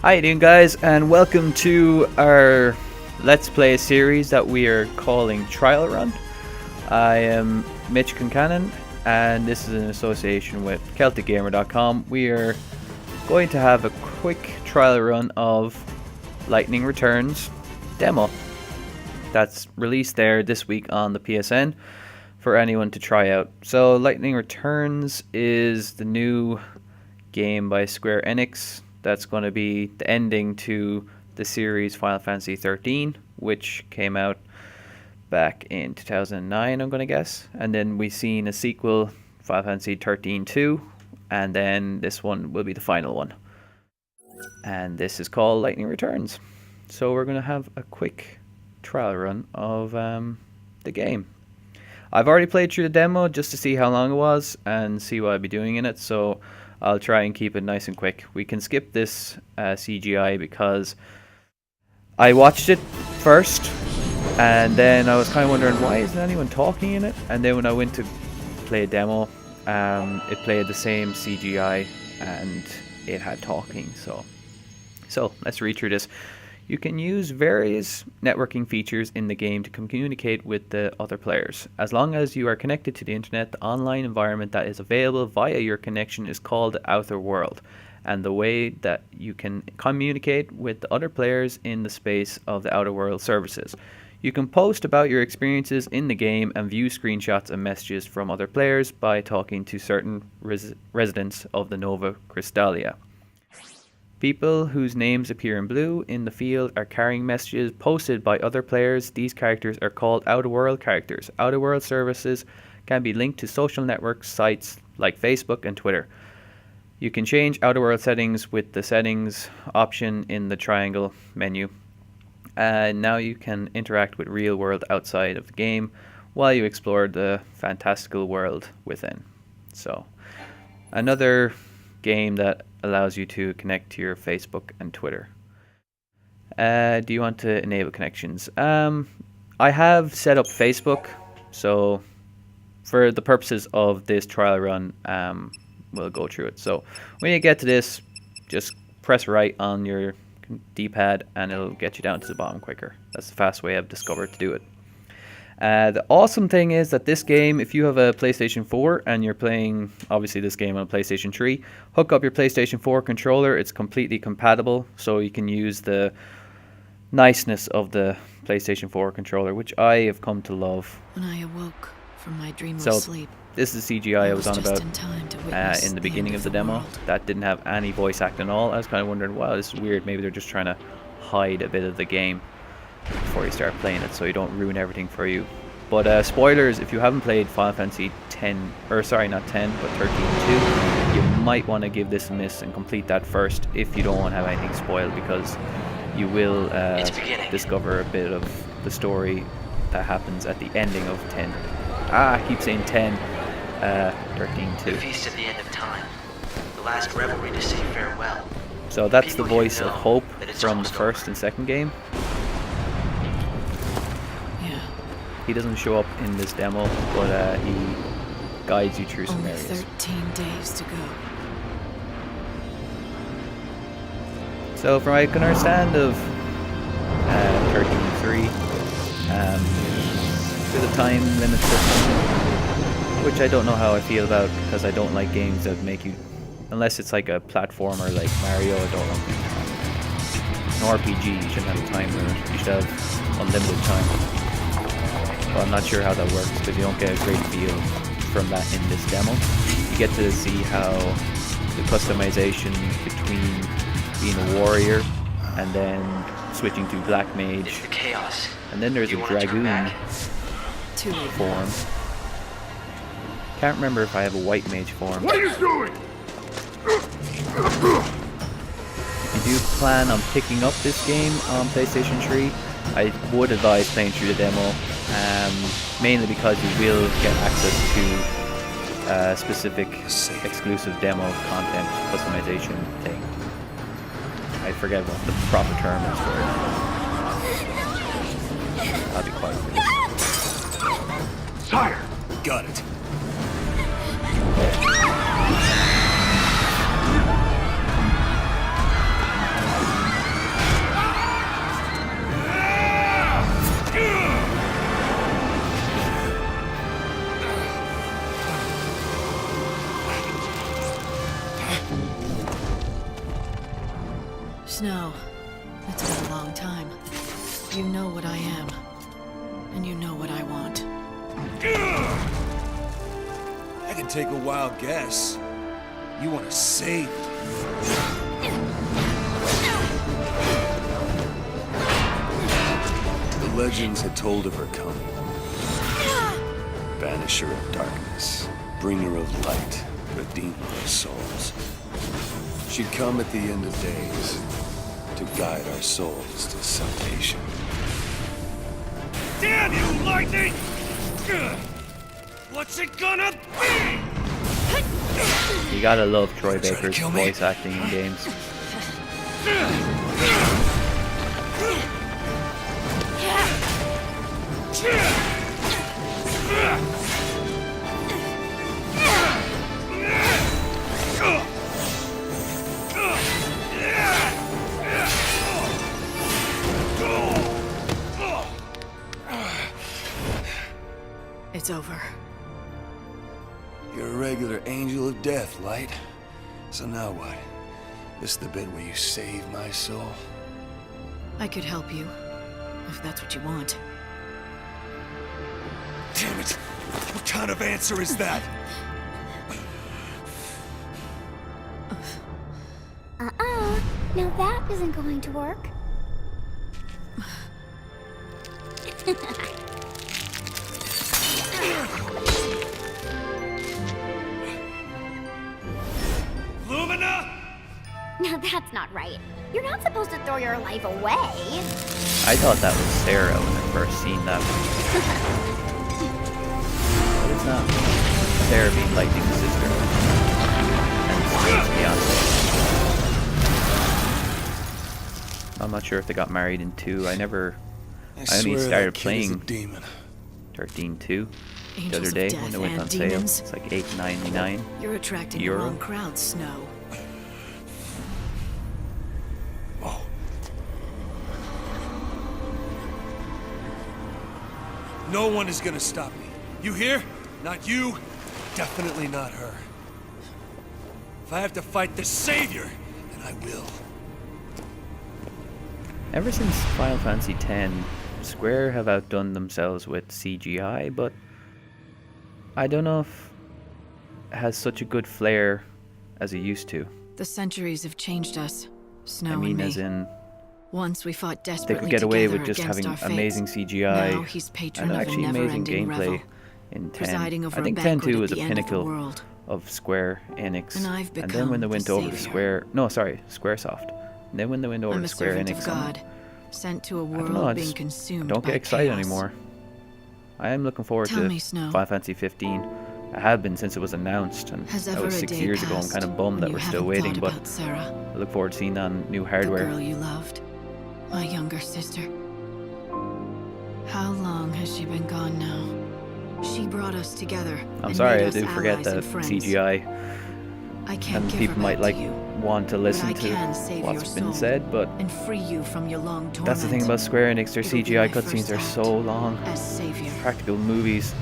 How you doing, guys, and welcome to our Let's Play series that we are calling Trial Run. I am Mitch Concannon, and this is in association with CelticGamer.com. We are going to have a quick trial run of Lightning Returns demo that's released there this week on the PSN for anyone to try out. So Lightning Returns is the new game by Square Enix that's going to be the ending to the series Final Fantasy 13, which came out back in 2009, I'm going to guess. And then we've seen a sequel, Final Fantasy 13-2, and then this one will be the final one. And this is called Lightning Returns. So we're going to have a quick trial run of the game. I've already played through the demo just to see how long it was and see what I'd be doing in it, so I'll try and keep it nice and quick. We can skip this CGI because I watched it first and then I was kind of wondering, why isn't anyone talking in it? And then when I went to play a demo, it played the same CGI and it had talking. So let's read through this. You can use various networking features in the game to communicate with the other players. As long as you are connected to the internet, the online environment that is available via your connection is called the outer world, and the way that you can communicate with the other players in the space of the outer world services. You can post about your experiences in the game and view screenshots and messages from other players by talking to certain residents of the Nova Crystallia. People whose names appear in blue in the field are carrying messages posted by other players. These characters are called Outer World characters. Outer World services can be linked to social network sites like Facebook and Twitter. You can change Outer World settings with the settings option in the triangle menu. And now you can interact with real world outside of the game while you explore the fantastical world within. So, another game that allows you to connect to your Facebook and Twitter. Do you want to enable connections? I have set up Facebook, so for the purposes of this trial run, we'll go through it. So when you get to this, just press right on your D-pad and it'll get you down to the bottom quicker. That's the fast way I've discovered to do it. The awesome thing is that this game, if you have a PlayStation 4 and you're playing obviously this game on a PlayStation 3, hook up your PlayStation 4 controller. It's completely compatible, so you can use the niceness of the PlayStation 4 controller, which I have come to love. When I awoke from my dream of sleep, this is the CGI I was on about in the beginning of the demo. That didn't have any voice acting at all. I was kind of wondering, wow, this is weird. Maybe they're just trying to hide a bit of the game before you start playing it, so you don't ruin everything for you. But spoilers, if you haven't played Final Fantasy 10, or sorry, not 10, but 13-2, you might want to give this a miss and complete that first if you don't want to have anything spoiled, because you will discover a bit of the story that happens at the ending of 10. I keep saying 10, 13-2. The feast at the end of time, the last revelry to say farewell. So that's the voice of Hope from the first and second game. He doesn't show up in this demo, but he guides you through some areas. 13 days to go. So from what I can understand of 13.3, there's a time limit system, which I don't know how I feel about, because I don't like games that make you, unless it's like a platformer like Mario, I don't like an RPG, you shouldn't have a time limit, you should have unlimited time. Well, I'm not sure how that works, because you don't get a great feel from that in this demo. You get to see how the customization between being a warrior and then switching to Black Mage, the chaos. And then there's a Dragoon form. Can't remember if I have a White Mage form. What are you doing? If you do plan on picking up this game on PlayStation 3, I would advise playing through the demo, mainly because you will get access to specific exclusive demo content customization thing. I forget what the proper term is for it. I'll be quiet for this. Sire! Got it. Snow, it's been a long time. You know what I am. And you know what I want. I can take a wild guess. You want to save me. The legends had told of her coming. Banisher of darkness, bringer of light, redeemer of souls. She'd come at the end of days to guide our souls to salvation. Damn you, lightning! What's it gonna be? You gotta love Troy Baker's voice acting in games. It's over. You're a regular angel of death, Light. So now what? This the bit where you save my soul? I could help you, if that's what you want. Damn it! What kind of answer is that? Now that isn't going to work. Lumina! Now that's not right. You're not supposed to throw your life away. I thought that was Sarah when I first seen that. But it's not. Sarah being Lightning's sister. And Steve's Beyonce. I'm not sure if they got married in 2. I only swear started that kid is a playing demon. 13-2 the Angels other of day death when it went and on sale. demons. It's like $8.99. You're attracting the Euro? wrong crowd, Snow. Oh. No one is gonna stop me. You hear? Not you. Definitely not her. If I have to fight the Savior, then I will. Ever since Final Fantasy X, Square have outdone themselves with CGI, but I don't know if it has such a good flair as it used to. The centuries have changed us, Snow I mean, and me. as in, Once we fought they desperately could get away together with just against having our fate. amazing CGI Now he's patron and of a actually amazing never-ending gameplay revel, in 10. presiding over I think a 10 banquet too at was a the end of the pinnacle world. of Square Enix. And I've then when they become went the over to savior. Squaresoft. And then when they went over I'm to a Square servant Enix, of God, sent to a I world don't know, I being just consumed don't by get excited chaos. anymore. I am looking forward Tell to me, Snow. Final Fantasy 15. I have been since it was announced, and Has that ever was a 6 day years ago. I'm passed kind of bummed when that you we're still haven't waiting, thought but about Sarah, I look forward to seeing that on new the hardware. girl you loved, my younger sister. How long has she been gone now? She brought us together. I'm and sorry, made I us do forget allies that and friends. CGI, I can't and give people her might back like to you, want to listen I to can save what's your been soul said, but and free you from your long torment. that's the thing about Square Enix. Their It will be CGI my first cutscenes are act so long. as savior. Practical movies.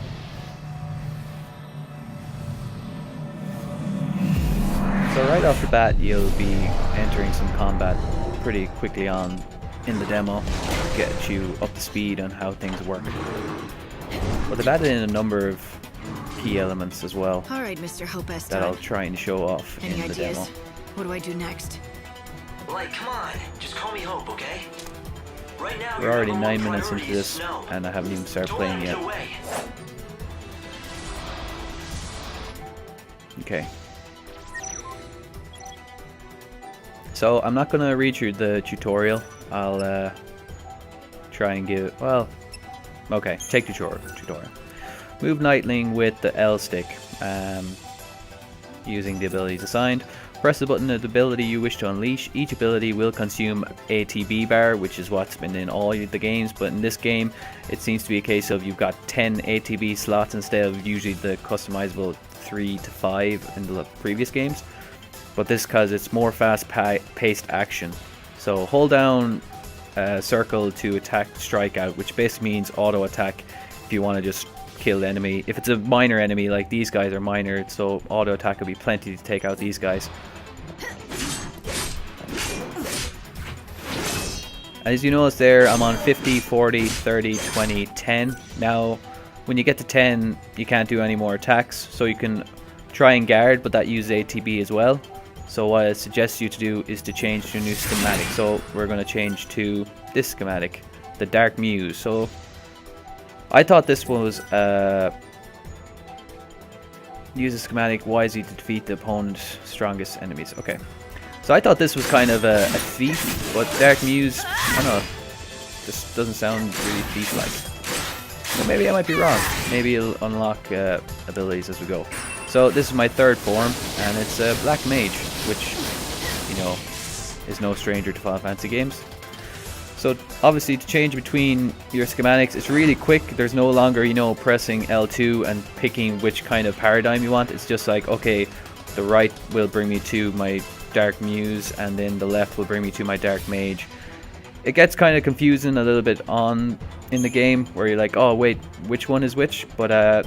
So right off the bat, you'll be entering some combat pretty quickly on in the demo to get you up to speed on how things work. But they've added in a number of key elements as well All right, Mr. Hope that I'll try and show off Any in the ideas? demo. What do I do next? Like, come on, just call me Hope, okay? Right now, We're your already number 9 one minutes into priority is this, Snow. and I haven't even started Don't playing let yet. it get away. Okay. So I'm not gonna read through the tutorial. I'll try and give. Well, okay. Take tutorial. Move Nightling with the L stick, using the abilities assigned. Press the button of the ability you wish to unleash. Each ability will consume ATB bar, which is what's been in all the games, but in this game it seems to be a case of you've got 10 ATB slots instead of usually the customizable 3 to 5 in the previous games. But this because it's more fast-paced action. So hold down circle to attack strike out, which basically means auto attack if you want to just kill the enemy. If it's a minor enemy, like these guys are minor, so auto attack will be plenty to take out these guys. As you notice there, I'm on 50, 40, 30, 20, 10. Now, when you get to 10, you can't do any more attacks. So you can try and guard, but that uses ATB as well. So what I suggest you to do is to change to a new schematic. So we're going to change to this schematic, the Dark Muse. So I thought this was use a schematic wisely to defeat the opponent's strongest enemies. Okay. So I thought this was kind of a thief, but Dark Muse, I don't know, this doesn't sound really thief-like. Well, maybe I might be wrong. Maybe it'll unlock abilities as we go. So this is my third form, and it's a Black Mage, which, you know, is no stranger to Final Fantasy games. So obviously to change between your schematics, it's really quick. There's no longer, you know, pressing L2 and picking which kind of paradigm you want. It's just like, okay, the right will bring me to my Dark Muse, and then the left will bring me to my Dark Mage. It gets kind of confusing a little bit on in the game, where you're like, oh wait, which one is which? But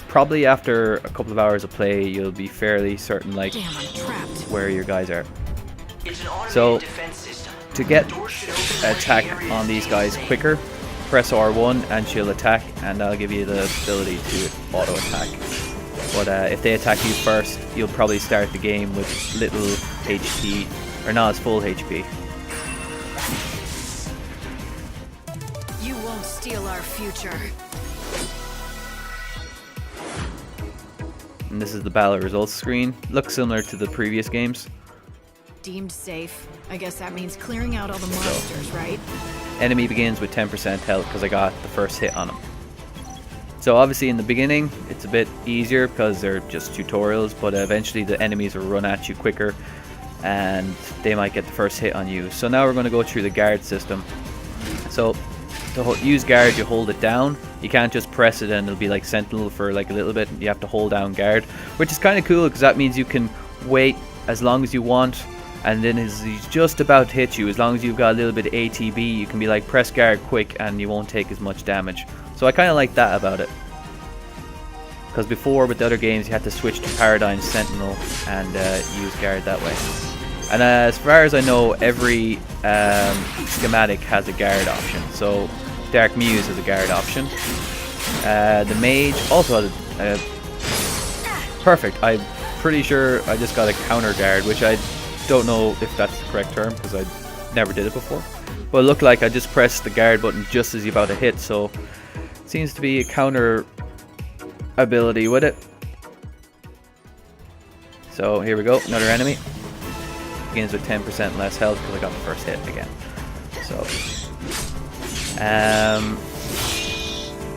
probably after a couple of hours of play, you'll be fairly certain, like, Damn, I'm trapped. where your guys are. It's an automated So defense system. to get Doors should open for attack areas on these guys safe. quicker, press R1 and she'll attack, and that'll give you the ability to auto attack. But if they attack you first, you'll probably start the game with little HP, or not as full HP. You won't steal our future. And this is the battle results screen. Looks similar to the previous games. Deemed safe. I guess that means clearing out all the monsters, right? Enemy begins with 10% health because I got the first hit on him. So obviously in the beginning it's a bit easier because they're just tutorials, but eventually the enemies will run at you quicker and they might get the first hit on you. So now we're going to go through the guard system. So to use guard, you hold it down. You can't just press it and it'll be like sentinel for like a little bit. You have to hold down guard, which is kind of cool because that means you can wait as long as you want, and then as he's just about to hit you, as long as you've got a little bit of ATB, you can be like press guard quick and you won't take as much damage. So I kind of like that about it, because before with the other games you had to switch to Paradigm Sentinel and use guard that way. And as far as I know, every schematic has a guard option. So Dark Muse has a guard option. The Mage also has a perfect. I'm pretty sure I just got a counter guard, which I don't know if that's the correct term because I never did it before. But it looked like I just pressed the guard button just as you're about to hit, so it seems to be a counter ability with it. So here we go, another enemy. Begins with 10% less health because I got the first hit again. So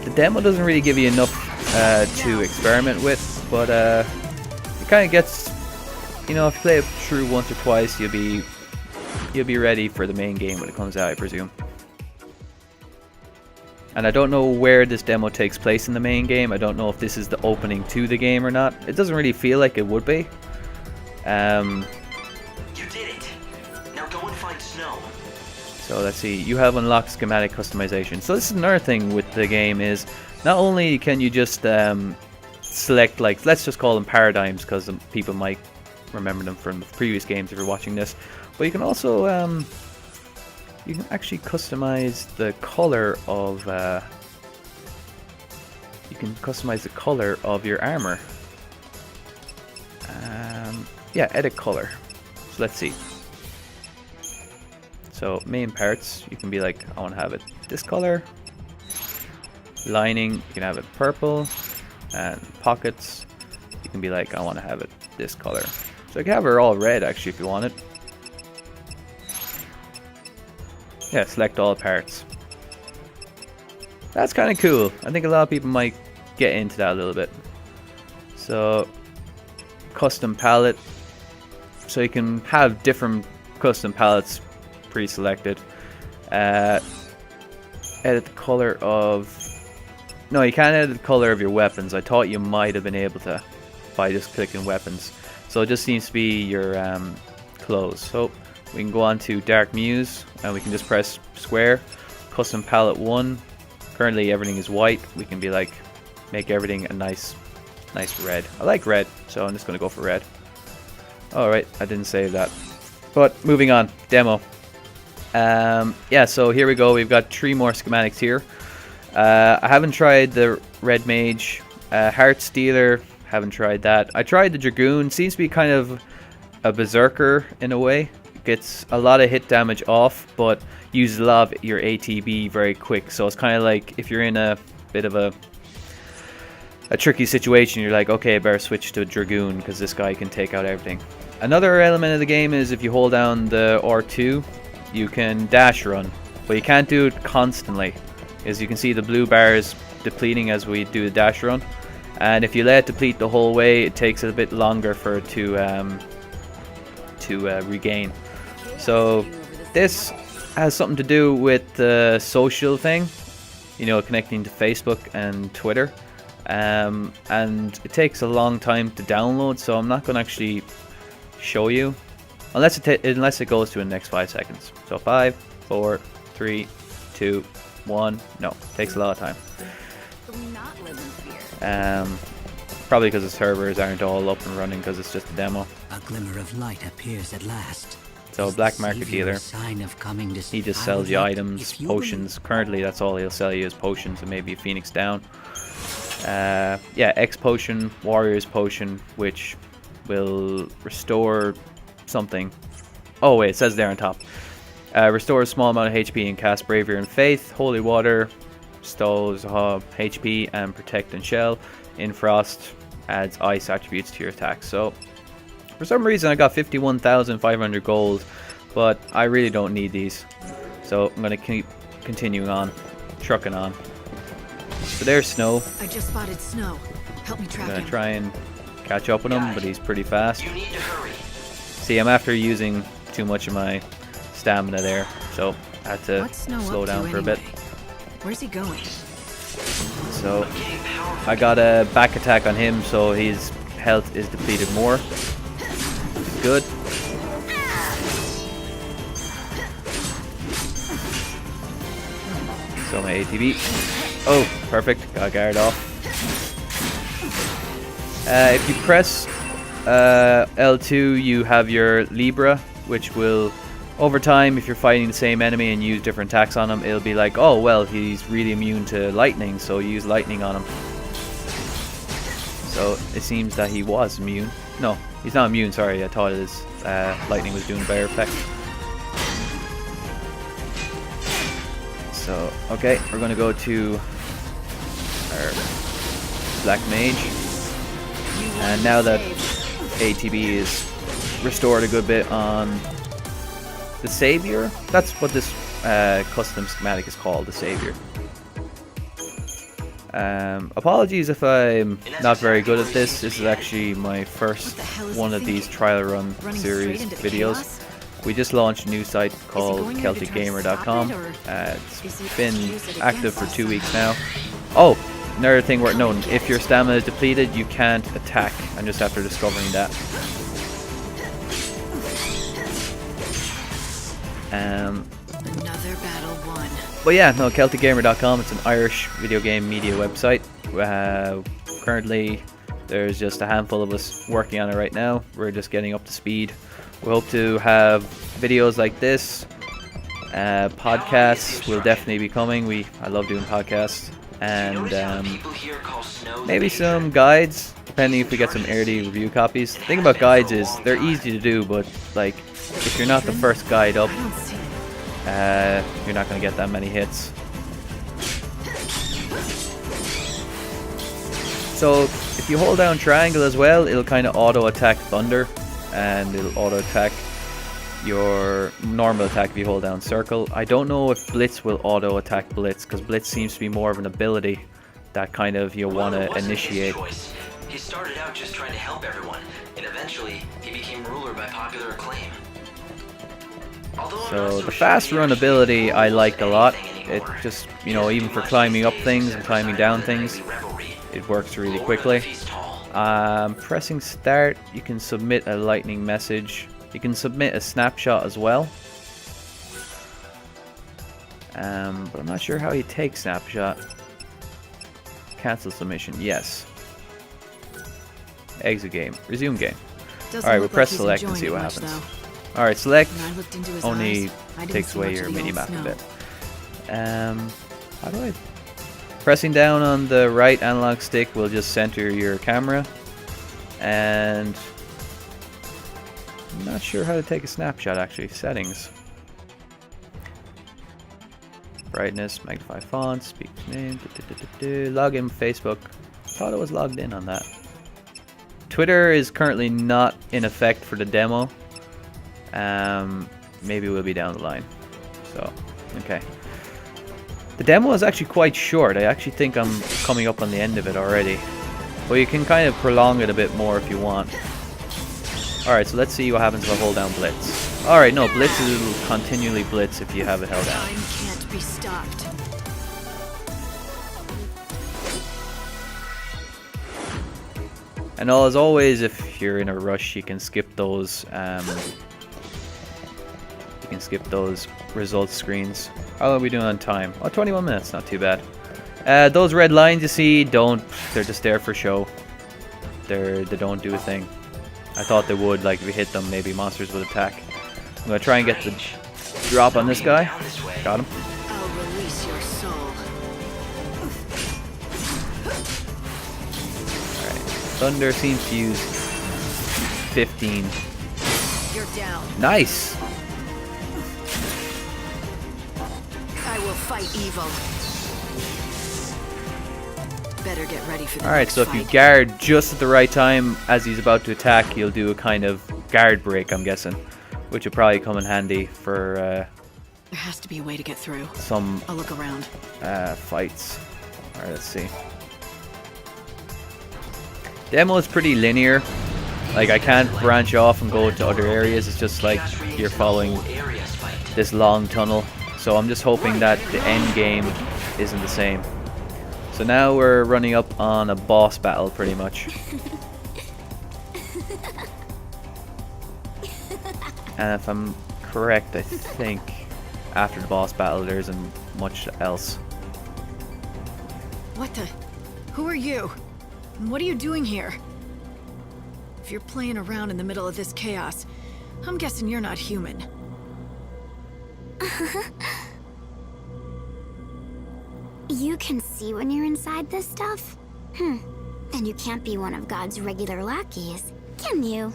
the demo doesn't really give you enough to experiment with, but it kind of gets, you know, if you play it through once or twice, you'll be ready for the main game when it comes out, I presume. And I don't know where this demo takes place in the main game. I don't know if this is the opening to the game or not. It doesn't really feel like it would be. You did it. Now go and find Snow. So let's see, you have unlocked schematic customization. So this is another thing with the game, is not only can you just select, like, let's just call them paradigms because people might remember them from the previous games if you're watching this, but you can also you can actually customize the color of your armor. Yeah, edit color. So let's see. So main parts, you can be like, I want to have it this color. Lining, you can have it purple. And pockets, you can be like, I want to have it this color. So you can have her all red actually if you want it. Yeah, select all parts. That's kind of cool. I think a lot of people might get into that a little bit. So custom palette. So you can have different custom palettes pre-selected. Edit the color of... No, you can't edit the color of your weapons. I thought you might have been able to by just clicking weapons. So it just seems to be your clothes. So we can go on to Dark Muse and we can just press square. Custom palette 1. Currently everything is white. We can be like, make everything a nice red. I like red, so I'm just going to go for red. Alright, I didn't save that. But moving on, demo. Yeah, so here we go. We've got 3 more schematics here. I haven't tried the Red Mage. Heart Stealer, haven't tried that. I tried the Dragoon. Seems to be kind of a berserker in a way. Gets a lot of hit damage off, but uses a lot of your ATB very quick. So it's kind of like if you're in a bit of a tricky situation, you're like, okay, I better switch to Dragoon because this guy can take out everything. Another element of the game is if you hold down the R2, you can dash run, but you can't do it constantly. As you can see, the blue bar is depleting as we do the dash run, and if you let it deplete the whole way, it takes a bit longer for it to regain. So this has something to do with the social thing, you know, connecting to Facebook and Twitter, and it takes a long time to download, so I'm not going to actually show you unless it goes to the next 5 seconds. So 5, 4, 3, 2, 1. No, it takes a lot of time. Probably because the servers aren't all up and running because it's just a demo. A glimmer of light appears at last. So black market dealer, he just sells you items, potions. Currently that's all he'll sell you is potions and maybe a Phoenix Down. Yeah, X potion, Warrior's potion, which will restore something. Oh wait, it says there on top. Restores a small amount of HP and cast Bravery and Faith. Holy Water restores HP and Protect and Shell. Infrost adds ice attributes to your attack. So for some reason I got 51,500 gold, but I really don't need these. So I'm gonna keep continuing on, trucking on. So there's Snow. I just spotted Snow. Help me track I'm gonna him. try and catch up with him, but he's pretty fast. You need to hurry. See, I'm after using too much of my stamina there, so I had to What's Snow slow up to down for a bit. anyway? Where's he going? So I got a back attack on him, so his health is depleted more. Good. So my ATB. Oh, perfect. Got guard off. If you press L2, you have your Libra, which will, over time, if you're fighting the same enemy and use different attacks on him, it'll be like, oh, well, he's really immune to lightning, so use lightning on him. So it seems that he was immune. No, he's not immune, sorry, I thought his lightning was doing better effect. So, okay, we're going to go to our Black Mage. And now that ATB is restored a good bit on the Savior, that's what this custom schematic is called, the Savior. Apologies if I'm not very good at this. This is actually my first one of these trial run series videos. We just launched a new site called CelticGamer.com. It's been active for 2 weeks now. Oh, another thing worth noting, if your stamina is depleted, you can't attack. I'm just after discovering that. Another battle won. But yeah, no, CelticGamer.com, it's an Irish video game media website. Currently, there's just a handful of us working on it right now. We're just getting up to speed. We hope to have videos like this. Podcasts will definitely be coming. I love doing podcasts. And maybe some guides, depending if we get some early review copies. The thing about guides is they're easy to do, but like if you're not the first guide up, you're not going to get that many hits. So if you hold down triangle as well, it'll kind of auto attack Thunder, and it'll auto attack your normal attack if you hold down circle. I don't know if Blitz will auto attack Blitz, because Blitz seems to be more of an ability that kind of you want to initiate. He started out just trying to help everyone, and eventually he became ruler by popular acclaim. So the fast run ability I like a lot. It just, you know, even for climbing up things and climbing down things, it works really quickly. Pressing start, you can submit a lightning message. You can submit a snapshot as well. But I'm not sure how you take snapshot. Cancel submission, yes. Exit game, resume game. Alright, we'll press select and see what happens. Alright, select When I looked into his only eyes, I didn't takes see away much your of the mini old map a snow. bit. How do I... Pressing down on the right analog stick will just center your camera. And... I'm not sure how to take a snapshot actually. Settings. Brightness, magnify font, speak name, log in Facebook. Thought I was logged in on that. Twitter is currently not in effect for the demo. Maybe we'll be down the line. So, okay. The demo is actually quite short. I actually think I'm coming up on the end of it already. But you can kind of prolong it a bit more if you want. Alright, so let's see what happens if I hold down Blitz. Alright, no, Blitz will continually blitz if you have it held down. Time can't be stopped. And as always, if you're in a rush, you can skip those. You can skip those results screens. How are we doing on time? Oh, 21 minutes, not too bad. Those red lines you see, they're just there for show. They don't do a thing. I thought they would, like if you hit them, maybe monsters would attack. I'm gonna try and get the drop on this guy. Got him. I'll release your soul. Alright. Thunder seems to use 15. You're down. Nice! I will fight evil. Better get ready for the Alright, next so if you fight. guard just at the right time as he's about to attack, you'll do a kind of guard break, I'm guessing. Which will probably come in handy for There has to be a way to get through. some I'll look around. fights. Alright, let's see. Demo is pretty linear. Like, I can't branch off and go to other areas. It's just like you're following this long tunnel. So I'm just hoping that the end game isn't the same. So now we're running up on a boss battle, pretty much. And if I'm correct, I think after the boss battle there isn't much else. What the? Who are you? And what are you doing here? If you're playing around in the middle of this chaos, I'm guessing you're not human. You can see when you're inside this stuff? Then you can't be one of God's regular lackeys, can you?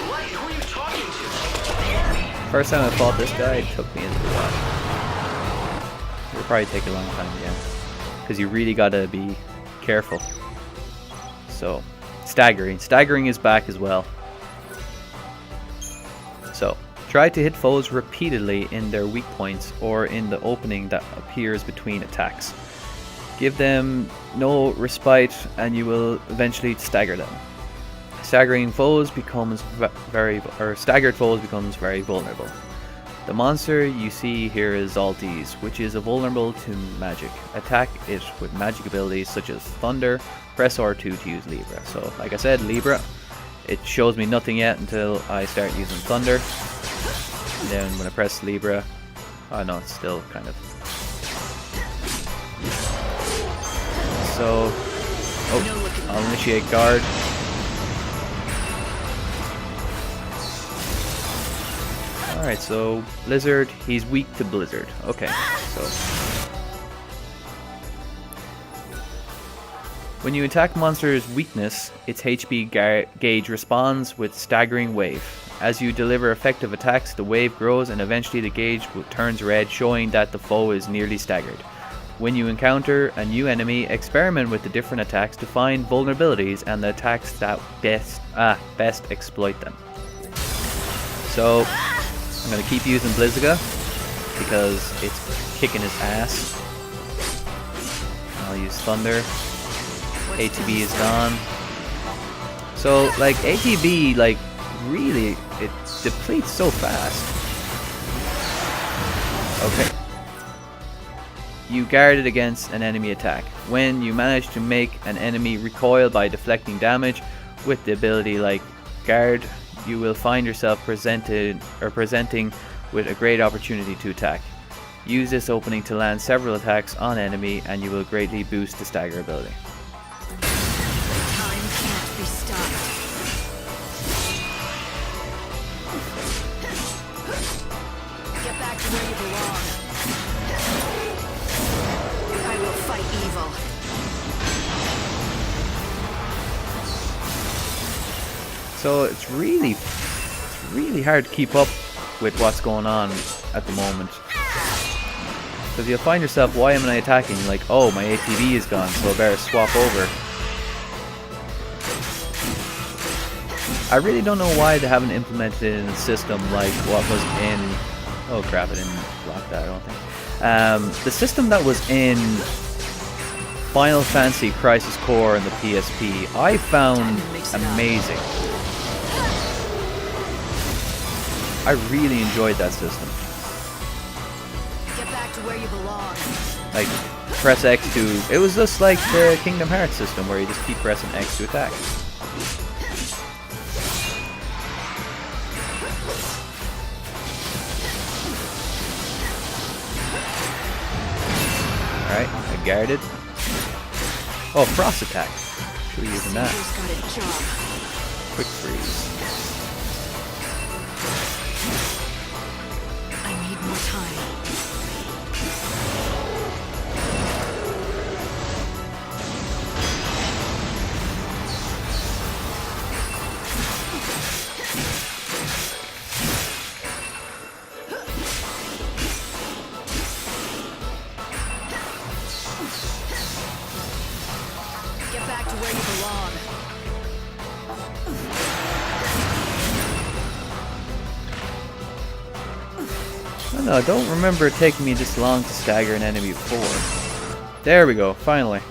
What? Who are you talking to? First time I fought this guy, it took me into the water. It'll probably take a long time again. Because you really gotta be careful. So, staggering. Staggering is back as well. So, try to hit foes repeatedly in their weak points or in the opening that appears between attacks. Give them no respite and you will eventually stagger them. Staggered foes becomes very vulnerable. The monster you see here is Zaltys, which is vulnerable to magic. Attack it with magic abilities such as Thunder. Press R2 to use Libra. So, like I said, Libra. It shows me nothing yet until I start using Thunder. And then when I press Libra, oh no, it's still kind of. So, oh, I'll initiate guard. Alright, so Blizzard, he's weak to Blizzard. Okay, so. When you attack monster's weakness, its HP gauge responds with staggering wave. As you deliver effective attacks, the wave grows and eventually the gauge turns red, showing that the foe is nearly staggered. When you encounter a new enemy, experiment with the different attacks to find vulnerabilities and the attacks that best exploit them. So, I'm going to keep using Blizzaga because it's kicking his ass. I'll use Thunder. ATB is gone. So, like, ATB, like, really, it depletes so fast. Okay. You guarded against an enemy attack. When you manage to make an enemy recoil by deflecting damage with the ability like Guard, you will find yourself presenting with a great opportunity to attack. Use this opening to land several attacks on enemy and you will greatly boost the stagger ability. Time can't be stopped. Get back to where you belong. I will fight evil. So it's really hard to keep up with what's going on at the moment. Because you'll find yourself, why am I attacking? Like, oh, my ATB is gone, so I better swap over. I really don't know why they haven't implemented it in a system like what was in... Oh crap, I didn't block that, I don't think. The system that was in Final Fantasy Crisis Core and the PSP, I found amazing. I really enjoyed that system. Get back to where you belong. Like, press X to... It was just like the Kingdom Hearts system where you just keep pressing X to attack. Alright, I guarded. Oh, frost attack. Should be using that. Caesar's got a job. Quick freeze. I need more time. Get back to where you belong. No, I don't remember it taking me this long to stagger an enemy before. There we go, finally.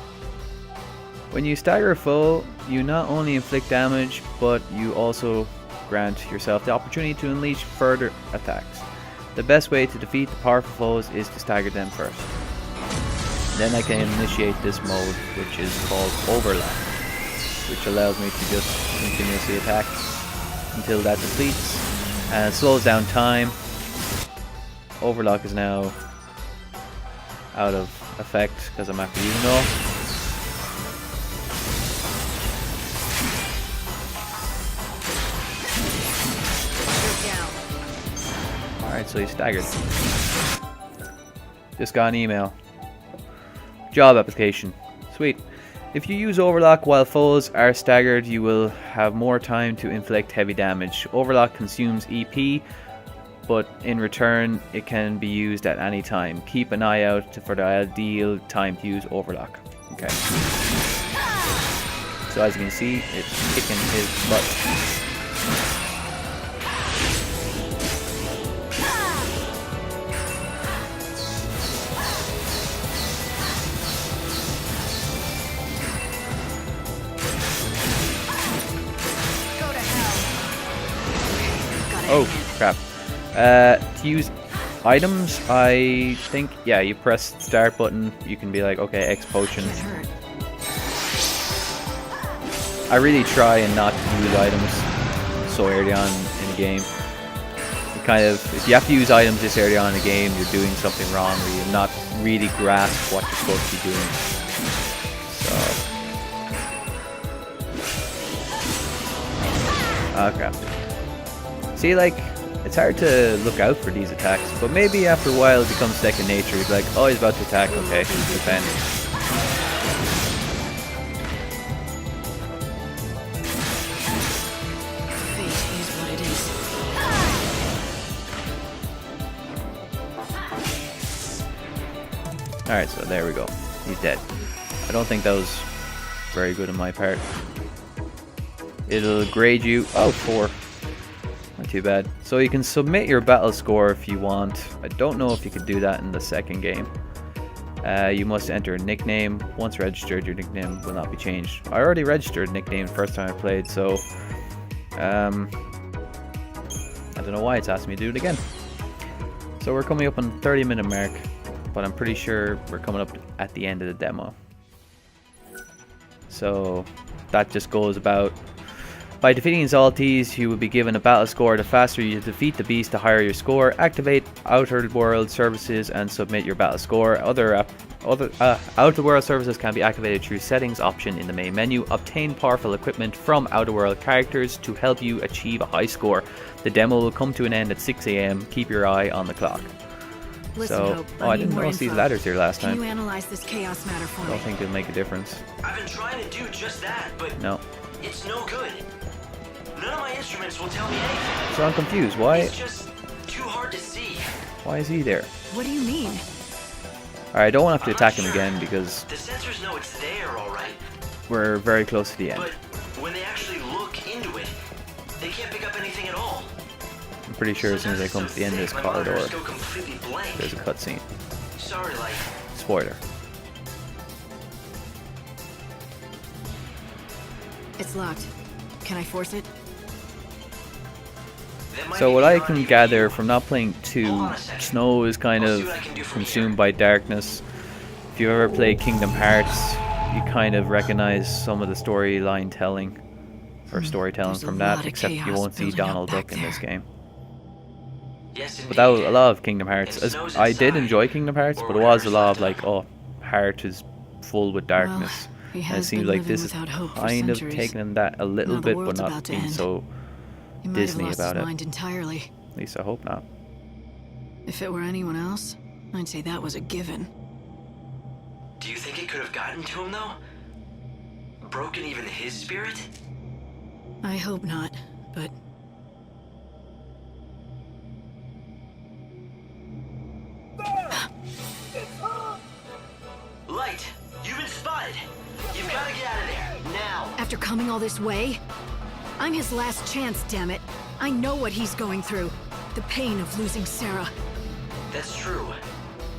When you stagger a foe, you not only inflict damage, but you also grant yourself the opportunity to unleash further attacks. The best way to defeat the powerful foes is to stagger them first. Then I can initiate this mode, which is called Overlap, which allows me to just continuously attack until that depletes, and it slows down time. Overlock is now out of effect because I'm after using it all. Alright, so he's staggered. Just got an email. Job application. Sweet. If you use Overlock while foes are staggered, you will have more time to inflict heavy damage. Overlock consumes EP, but in return, it can be used at any time. Keep an eye out for the ideal time to use Overlock. Okay. So as you can see, it's kicking his butt. Oh, crap. To use items, I think, yeah, you press start button, you can be like, okay, X potion. I really try and not to use items so early on in the game. You kind of, if you have to use items this early on in the game, you're doing something wrong, or you're not really grasp what you're supposed to be doing. So. Oh, crap. See, like, it's hard to look out for these attacks, but maybe after a while it becomes second nature. It's like, oh, he's about to attack, okay, defend. Fate is what it is. Alright, so there we go. He's dead. I don't think that was very good on my part. It'll grade you. Oh, 4. Not too bad. So you can submit your battle score if you want. I don't know if you could do that in the second game. You must enter a nickname. Once registered, your nickname will not be changed. I already registered a nickname the first time I played, so I don't know why it's asking me to do it again. So we're coming up on the 30-minute mark, but I'm pretty sure we're coming up at the end of the demo. So that just goes about By defeating Zaltese, you will be given a battle score. The faster you defeat the beast, the higher your score. Activate Outer World services and submit your battle score. Outer World services can be activated through settings option in the main menu. Obtain powerful equipment from Outer World characters to help you achieve a high score. The demo will come to an end at 6 AM. Keep your eye on the clock. Listen, So, Hope, I need didn't more notice these info. ladders here last Can you time. analyze this chaos matter for I me? don't think it'll make a difference. I've been trying to do just that, but No. it's no good. None of my instruments will tell me anything. So I'm confused. Why It's just too hard to see. is he there? What do you mean? Alright, I don't want to have to I'm attack not him sure. again because The sensors know it's there, all right, we're very close to the end. but when they actually look into it, they can't pick up anything at all. I'm pretty sure as soon as I come to the end of this corridor, Go completely blank. there's a cutscene. Sorry, Light. Spoiler. It's locked. Can I force it? That might So be what I beyond can even gather you. from not playing 2, Hold on a second. Snow is kind I'll of see what I can do from consumed here. by darkness. If you ever played Kingdom Hearts, you kind of recognize some of the storyline telling or storytelling There's a from lot that, of except you chaos won't see building up Donald back Duck in this there. game. Yes, But that was indeed. a lot of Kingdom Hearts. And As Snow's I did inside, enjoy Kingdom Hearts, or but it was a whatever's lot of left like, oh, heart is full with darkness. he And it has seems been like living this is without hope for kind of centuries. taking that a little Now the bit, but world's not about to being end. so. He might Disney have lost about his it. mind entirely. At least I hope not. If it were anyone else, I'd say that was a given. Do you think it could have gotten to him, though? Broken even his spirit? I hope not, but Light, you've been spotted. You've got to get out of there, now. after coming all this way, I'm his last chance, damn it. I know what he's going through. The pain of losing Sarah. That's true.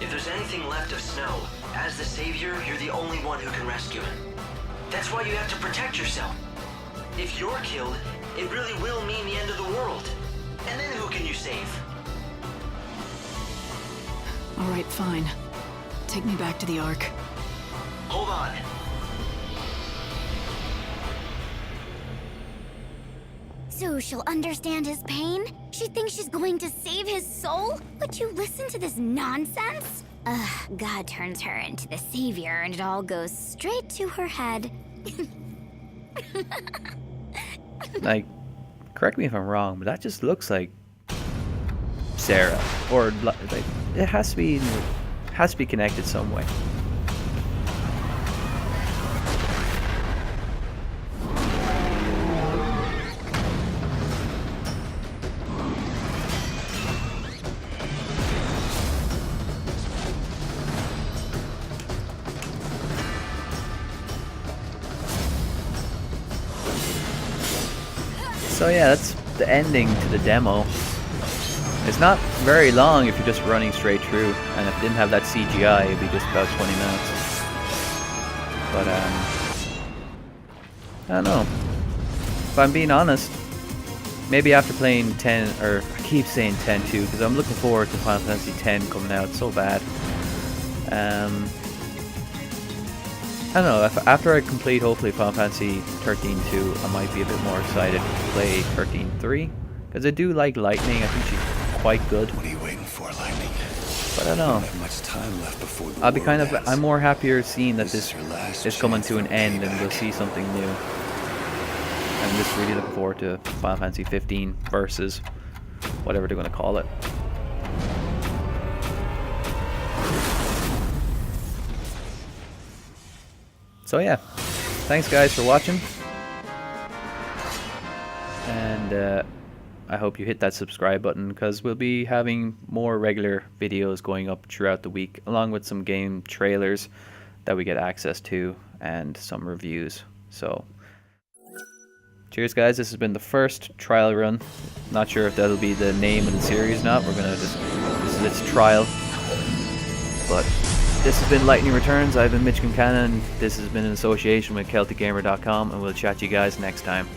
If there's anything left of Snow, as the savior, you're the only one who can rescue him. That's why you have to protect yourself. If you're killed, it really will mean the end of the world. And then who can you save? All right, fine. Take me back to the Ark. Hold on. So she'll understand his pain? She thinks she's going to save his soul? Would you listen to this nonsense? God turns her into the savior and it all goes straight to her head. Like, correct me if I'm wrong, but that just looks like Sarah, or like it has to be connected some way. So yeah, that's the ending to the demo. It's not very long if you're just running straight through, and if it didn't have that CGI, it'd be just about 20 minutes. But I don't know. If I'm being honest, maybe after playing 10, or I keep saying 10 too, because I'm looking forward to Final Fantasy 10 coming out so bad. I don't know, after I complete hopefully Final Fantasy 13-2, I might be a bit more excited to play 13-3, because I do like Lightning. I think she's quite good, What are you waiting for, Lightning? but I don't know. Don't have much time left before the I'll be world ends. I'm more happier seeing that This this is her last is coming chance to an for end and payback. we'll see something new. I'm just really looking forward to Final Fantasy 15 versus whatever they're going to call it. So yeah, thanks guys for watching, and I hope you hit that subscribe button, because we'll be having more regular videos going up throughout the week, along with some game trailers that we get access to and some reviews. So cheers guys, this has been the first trial run. Not sure if that'll be the name of the series or not. We're gonna just, this is its trial. But this has been Lightning Returns. I've been Mitch Concannon. This has been in association with CelticGamer.com, and we'll chat to you guys next time.